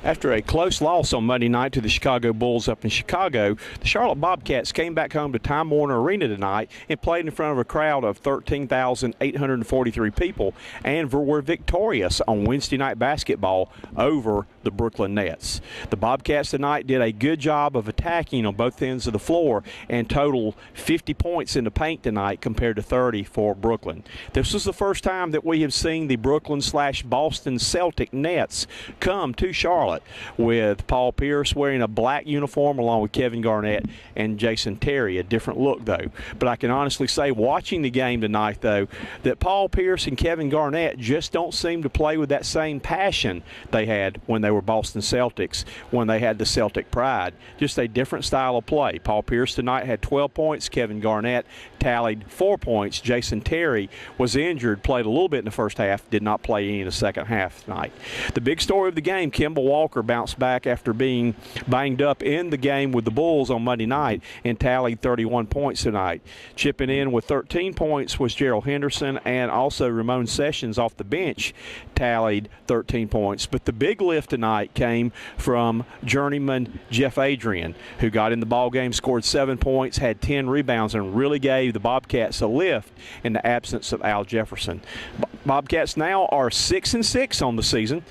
After a close loss on Monday night to the Chicago Bulls up in Chicago, the Charlotte Bobcats came back home to Time Warner Arena tonight and played in front of a crowd of 13,843 people and were victorious on Wednesday night basketball over the Brooklyn Nets. The Bobcats tonight did a good job of attacking on both ends of the floor and totaled 50 points in the paint tonight compared to 30 for Brooklyn. This was the first time that we have seen the Brooklyn/Boston Celtic Nets come to Charlotte, with Paul Pierce wearing a black uniform along with Kevin Garnett and Jason Terry. A different look, though. But I can honestly say, watching the game tonight, though, that Paul Pierce and Kevin Garnett just don't seem to play with that same passion they had when they were Boston Celtics, when they had the Celtic pride. Just a different style of play. Paul Pierce tonight had 12 points. Kevin Garnett tallied 4 points. Jason Terry was injured, played a little bit in the first half, did not play any in the second half tonight. The big story of the game, Kimball Walker bounced back after being banged up in the game with the Bulls on Monday night and tallied 31 points tonight. Chipping in with 13 points was Gerald Henderson, and also Ramon Sessions off the bench tallied 13 points. But the big lift tonight came from journeyman Jeff Adrian, who got in the ball game, scored 7 points, had 10 rebounds, and really gave the Bobcats a lift in the absence of Al Jefferson. Bobcats now are 6-6 on the season.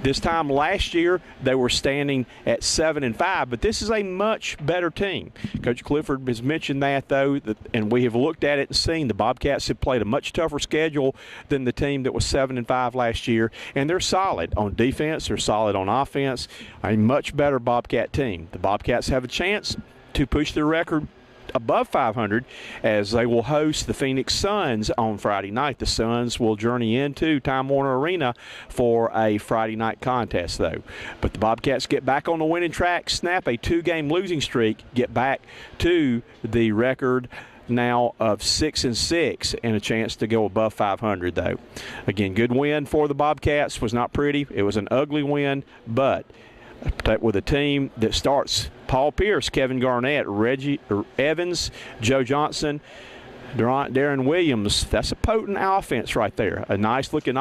This time last year, they were standing at 7-5, but this is a much better team. Coach Clifford has mentioned that, though, and we have looked at it and seen the Bobcats have played a much tougher schedule than the team that was 7-5 last year, and they're solid on defense, they're solid on offense, a much better Bobcat team. The Bobcats have a chance to push their record above 500 as they will host the Phoenix Suns on Friday night. The Suns will journey into Time Warner Arena for a Friday night contest, though. But the Bobcats get back on the winning track, snap a 2-game losing streak, get back to the record now of 6-6 and a chance to go above 500, though. Again, good win for the Bobcats. Was not pretty. It was an ugly win, but with a team that starts Paul Pierce, Kevin Garnett, Reggie Evans, Joe Johnson, Darren Williams. That's a potent offense right there. A nice-looking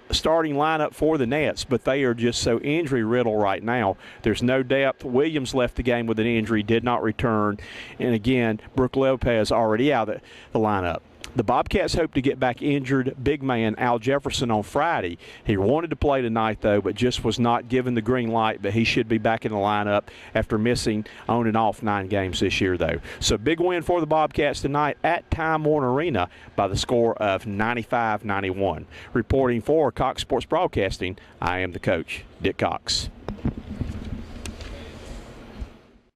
starting lineup for the Nets, but they are just so injury-riddled right now. There's no depth. Williams left the game with an injury, did not return. And, again, Brook Lopez already out of the lineup. The Bobcats hope to get back injured big man Al Jefferson on Friday. He wanted to play tonight, though, but just was not given the green light, but he should be back in the lineup after missing on and off 9 games this year, though. So big win for the Bobcats tonight at Time Warner Arena by the score of 95-91. Reporting for Cox Sports Broadcasting, I am the coach, Dick Cox.